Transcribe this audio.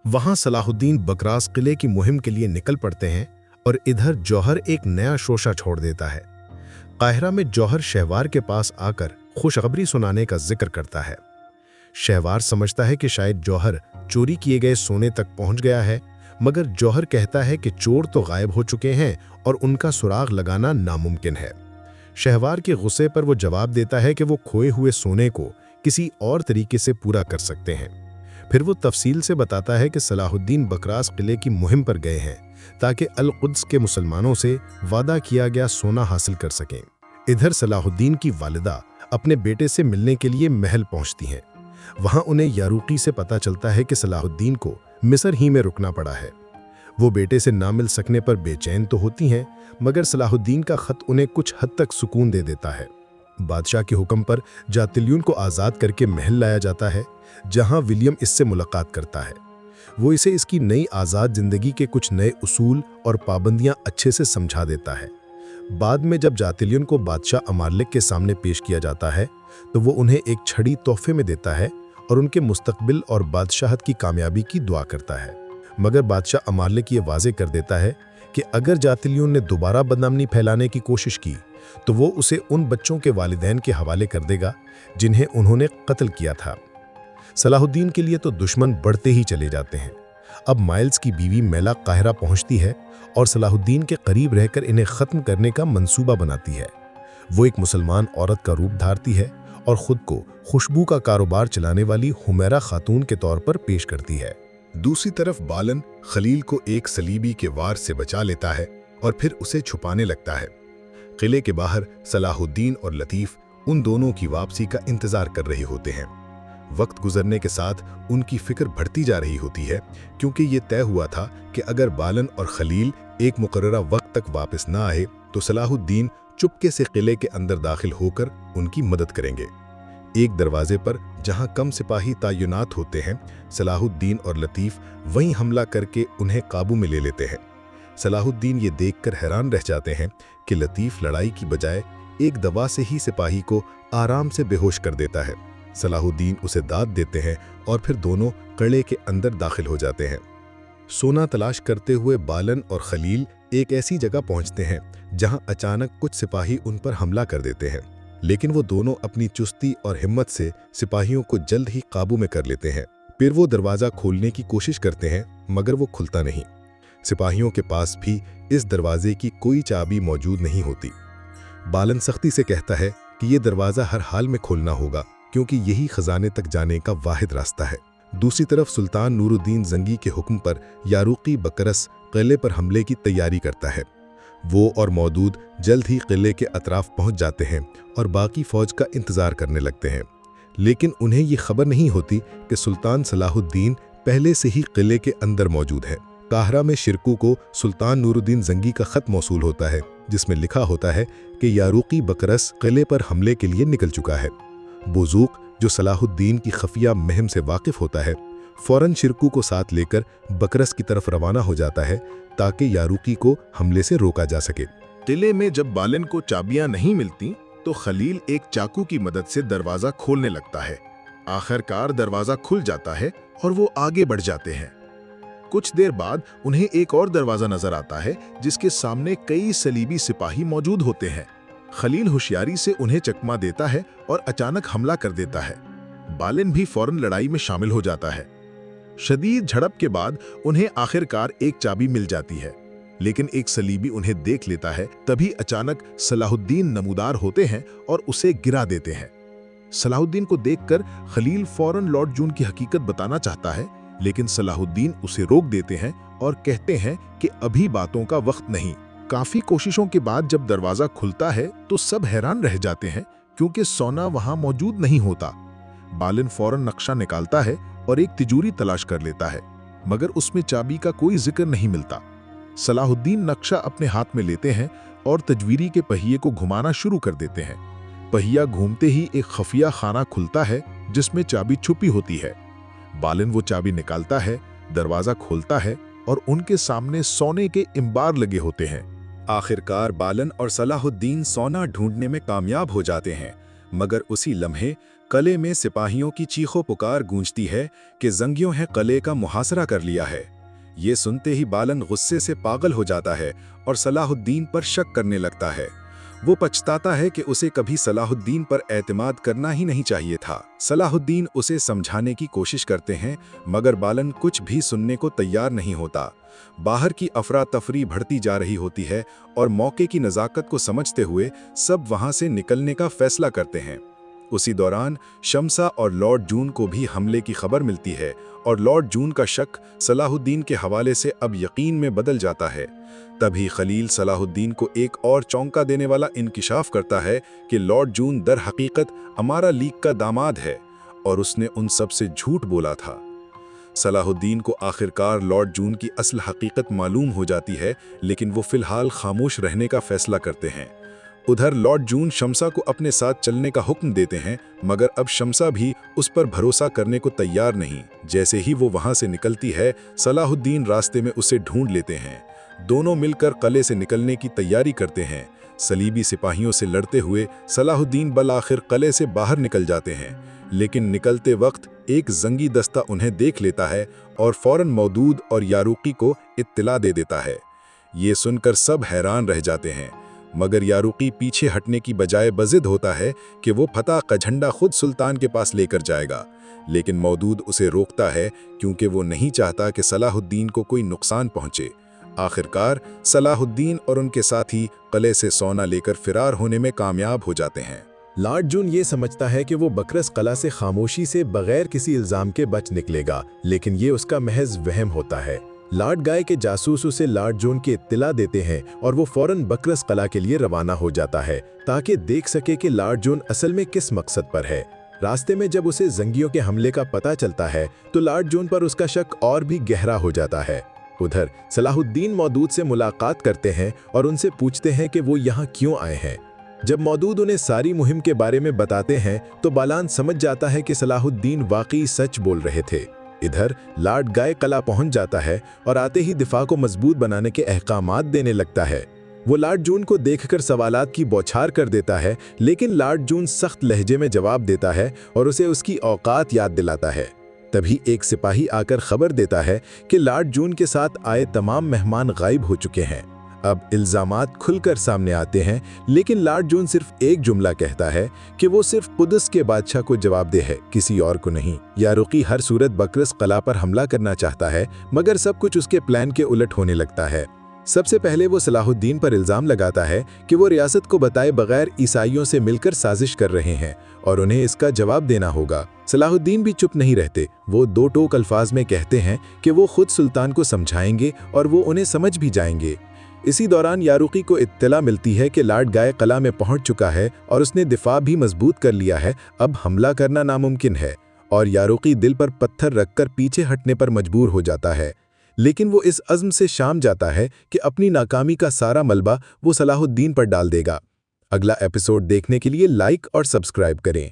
वहां सलाहुद्दीन बकरास किले की मुहिम के लिए निकल पड़ते हैं और इधर जौहर एक नया शोशा छोड़ देता है। काहिरा में जौहर शहवार के पास आकर खुशखबरी सुनाने का जिक्र करता है। शहवार समझता है कि शायद जौहर चोरी किए गए सोने तक पहुंच गया है, मगर जौहर कहता है कि चोर तो गायब हो चुके हैं और उनका सुराग लगाना नामुमकिन है। शहवार के गुस्से पर वो जवाब देता है कि वो खोए हुए सोने को किसी और तरीके से पूरा कर सकते हैं। फिर वो तफसील से बताता है कि सलाहुद्दीन बकरास किले की मुहिम पर गए हैं ताकि अल-कुद्स के मुसलमानों से वादा किया गया सोना हासिल कर सकें। इधर सलाहुद्दीन की वालिदा अपने बेटे से मिलने के लिए महल पहुंचती हैं। वहां उन्हें यारूकी से पता चलता है कि सलाहुद्दीन को मिस्र ही में रुकना पड़ा है। वो बेटे से ना मिल सकने पर बेचैन तो होती हैं, मगर सलाहुद्दीन का खत उन्हें कुछ हद तक सुकून दे देता है। बादशाह के हुक्म पर जातिल्यून को आज़ाद करके महल लाया जाता है, जहां विलियम इससे मुलाकात करता है। वो इसे इसकी नई आज़ाद ज़िंदगी के कुछ नए उसूल और पाबंदियां अच्छे से समझा देता है। बाद में जब जातिल्यून को बादशाह अमालिक के सामने पेश किया जाता है तो वो उन्हें एक छड़ी तोहफे में देता है और उनके मुस्तकबिल और बादशाहत की कामयाबी की दुआ करता है। मगर बादशाह अमालिक ये वाज़े कर देता है कि अगर जातिल्यून ने दोबारा बदनामी फैलाने की कोशिश की तो वो उसे उन बच्चों के वालिदैन के हवाले कर देगा जिन्हें उन्होंने कत्ल किया था। सलाहुद्दीन के लिए तो दुश्मन बढ़ते ही चले जाते हैं। अब माइल्स की बीवी मैला काहिरा पहुंचती है और सलाहुद्दीन के करीब रहकर इन्हें ख़त्म करने का मंसूबा बनाती है। वो एक मुसलमान औरत का रूप धारती है और ख़ुद को खुशबू का कारोबार चलाने वाली हुमैरा खातून के तौर पर पेश करती है। दूसरी तरफ बालन खलील को एक सलीबी के वार से बचा लेता है और फिर उसे छुपाने लगता है। किले के बाहर सलाहुद्दीन और लतीफ़ उन दोनों की वापसी का इंतज़ार कर रहे होते हैं। वक्त गुजरने के साथ उनकी फिक्र बढ़ती जा रही होती है, क्योंकि ये तय हुआ था कि अगर बालन और खलील एक मुकर्ररा वक्त तक वापस ना आए तो सलाहुद्दीन चुपके से किले के अंदर दाखिल होकर उनकी मदद करेंगे। एक दरवाजे पर जहां कम सिपाही तैनात होते हैं, सलाहुद्दीन और लतीफ़ वहीं हमला करके उन्हें काबू में ले लेते हैं। सलाहुद्दीन ये देखकर हैरान रह जाते हैं कि लतीफ़ लड़ाई की बजाय एक दवा से ही सिपाही को आराम से बेहोश कर देता है। सलाहुद्दीन उसे दाद देते हैं और फिर दोनों किले के अंदर दाखिल हो जाते हैं। सोना तलाश करते हुए बालन और खलील एक ऐसी जगह पहुंचते हैं जहां अचानक कुछ सिपाही उन पर हमला कर देते हैं, लेकिन वो दोनों अपनी चुस्ती और हिम्मत से सिपाहियों को जल्द ही काबू में कर लेते हैं। फिर वो दरवाज़ा खोलने की कोशिश करते हैं, मगर वो खुलता नहीं। सिपाहियों के पास भी इस दरवाजे की कोई चाबी मौजूद नहीं होती। बालन सख्ती से कहता है कि ये दरवाज़ा हर हाल में खोलना होगा, क्योंकि यही खजाने तक जाने का वाहिद रास्ता है। दूसरी तरफ सुल्तान नूरुद्दीन जंगी के हुक्म पर यारूकी बकरस किले पर हमले की तैयारी करता है। वो और मौदूद जल्द ही किले के अतराफ पहुंच जाते हैं और बाकी फौज का इंतज़ार करने लगते हैं, लेकिन उन्हें ये खबर नहीं होती कि सुल्तान सलाहुद्दीन पहले से ही किले के अंदर मौजूद है। काहिरा में शिरकू को सुल्तान नूरुद्दीन जंगी का खत मौसूल होता है, जिसमें लिखा होता है कि यारूकी बकरस किले पर हमले के लिए निकल चुका है। बुज़ूक, जो सलाहुद्दीन की खफिया मुहिम से वाकिफ होता है, फौरन शिरकू को साथ लेकर बकरस की तरफ रवाना हो जाता है ताकि यारूकी को हमले से रोका जा सके। किले में जब बालन को चाबियां नहीं मिलती तो खलील एक चाकू की मदद से दरवाजा खोलने लगता है। आखिरकार दरवाजा खुल जाता है और वो आगे बढ़ जाते हैं। कुछ देर बाद उन्हें एक और दरवाजा नजर आता है जिसके सामने कई सलीबी सिपाही मौजूद होते हैं। खलील होशियारी से उन्हें चकमा देता है और अचानक हमला कर देता है। बालन भी फौरन लड़ाई में शामिल हो जाता है। शदीद झड़प के बाद उन्हें आखिरकार एक चाबी मिल जाती है, लेकिन एक सलीबी उन्हें देख लेता है। तभी अचानक सलाहुद्दीन नमूदार होते हैं और उसे गिरा देते हैं। सलाहुद्दीन को देखकर खलील फौरन लॉर्ड जून की हकीकत बताना चाहता है, लेकिन सलाहुद्दीन उसे रोक देते हैं और कहते हैं कि अभी बातों का वक्त नहीं। काफी कोशिशों के बाद जब दरवाजा खुलता है तो सब हैरान रह जाते हैं, क्योंकि सोना वहां मौजूद नहीं होता। बालन फौरन नक्शा निकालता है और एक तिजोरी तलाश कर लेता है, मगर उसमें चाबी का कोई जिक्र नहीं मिलता। सलाहुद्दीन नक्शा अपने हाथ में लेते हैं और तजवीरी के पहिए को घुमाना शुरू कर देते हैं। पहिया घूमते ही एक खफिया खाना खुलता है जिसमें चाबी छुपी होती है। बालन वो चाबी निकालता है, दरवाजा खोलता है और उनके सामने सोने के इंबार लगे होते हैं। आखिरकार बालन और सलाहुद्दीन सोना ढूंढने में कामयाब हो जाते हैं, मगर उसी लम्हे कले में सिपाहियों की चीखों पुकार गूंजती है कि जंगियों ने कले का मुहासरा कर लिया है। ये सुनते ही बालन गुस्से से पागल हो जाता है और सलाहुद्दीन पर शक करने लगता है। वो पछताता है कि उसे कभी सलाहुद्दीन पर एतमाद करना ही नहीं चाहिए था। सलाहुद्दीन उसे समझाने की कोशिश करते हैं, मगर बालन कुछ भी सुनने को तैयार नहीं होता। बाहर की अफरा तफरी बढ़ती जा रही होती है और मौके की नज़ाकत को समझते हुए सब वहां से निकलने का फैसला करते हैं। उसी दौरान शमसा और लॉर्ड जून को भी हमले की खबर मिलती है और लॉर्ड जून का शक सलाहुद्दीन के हवाले से अब यकीन में बदल जाता है। तभी खलील सलाहुद्दीन को एक और चौंका देने वाला इंकिशाफ करता है कि लॉर्ड जून दर हकीकत अमारा लीग का दामाद है और उसने उन सब से झूठ बोला था। सलाहुद्दीन को आखिरकार लॉर्ड जून की असल हकीकत मालूम हो जाती है, लेकिन वो फिलहाल खामोश रहने का फैसला करते हैं। उधर लॉर्ड जून शमसा को अपने साथ चलने का हुक्म देते हैं, मगर अब शमसा भी उस पर भरोसा करने को तैयार नहीं। जैसे ही वो वहां से निकलती है, सलाहुद्दीन रास्ते में उसे ढूंढ लेते हैं। दोनों मिलकर किले से निकलने की तैयारी करते हैं। सलीबी सिपाहियों से लड़ते हुए सलाहुद्दीन बल आखिर किले से बाहर निकल जाते हैं, लेकिन निकलते वक्त एक जंगी दस्ता उन्हें देख लेता है और फौरन मौदूद और यारूकी को इत्तला दे देता है। ये सुनकर सब हैरान रह जाते हैं, मगर यारूकी पीछे हटने की बजाय बजिद होता है कि वो फतह का झंडा खुद सुल्तान के पास लेकर जाएगा। लेकिन मौदूद उसे रोकता है क्योंकि वो नहीं चाहता कि सलाहुद्दीन को कोई नुकसान पहुंचे। आखिरकार सलाहुद्दीन और उनके साथी किले से सोना लेकर फिरार होने में कामयाब हो जाते हैं। लॉर्ड जून ये समझता है कि वो बकरस किला से खामोशी से बगैर किसी इल्जाम के बच निकलेगा, लेकिन ये उसका महज वहम होता है। लॉर्ड गाय के जासूस उसे लॉर्ड जून की इत्तला देते हैं और वो फौरन बकरस किला के लिए रवाना हो जाता है ताकि देख सके कि लॉर्ड जून असल में किस मकसद पर है। रास्ते में जब उसे जंगियों के हमले का पता चलता है तो लॉर्ड जून पर उसका शक और भी गहरा हो जाता है। उधर सलाहुद्दीन मौदूद से मुलाकात करते हैं और उनसे पूछते हैं कि वो यहाँ क्यों आए हैं। जब मौदूद उन्हें सारी मुहिम के बारे में बताते हैं तो बालान समझ जाता है कि सलाहुद्दीन वाकई सच बोल रहे थे। इधर लॉर्ड गाय किला पहुंच जाता है और आते ही दिफा को मजबूत बनाने के अहकामात देने लगता है। वो लॉर्ड जून को देखकर सवालात की बौछार कर देता है, लेकिन लॉर्ड जून सख्त लहजे में जवाब देता है और उसे उसकी औकात याद दिलाता है। तभी एक सिपाही आकर खबर देता है कि लॉर्ड जून के साथ आए तमाम मेहमान गायब हो चुके हैं। अब इल्जामात खुलकर सामने आते हैं, लेकिन लॉर्ड जून सिर्फ एक जुमला कहता है कि वो सिर्फ कुदस के बादशाह को जवाबदेह है, किसी और को नहीं। यारूकी हर सूरत बकरस किला पर हमला करना चाहता है, मगर सब कुछ उसके प्लान के उलट होने लगता है। सबसे पहले वो सलाहुद्दीन पर इल्जाम लगाता है कि वो रियासत को बताए बगैर ईसाइयों से मिलकर साजिश कर रहे हैं और उन्हें इसका जवाब देना होगा। सलाहुद्दीन भी चुप नहीं रहते। वो दो टोक अल्फाज में कहते हैं कि वो खुद सुल्तान को समझाएंगे और वो उन्हें समझ भी जाएंगे। इसी दौरान यारूकी को इत्तला मिलती है कि लॉर्ड गाय किला में पहुंच चुका है और उसने दिफा भी मजबूत कर लिया है। अब हमला करना नामुमकिन है और यारूकी दिल पर पत्थर रखकर पीछे हटने पर मजबूर हो जाता है। लेकिन वो इस अज़्म से शाम जाता है कि अपनी नाकामी का सारा मलबा वो सलाहुद्दीन पर डाल देगा। अगला एपिसोड देखने के लिए लाइक और सब्सक्राइब करें।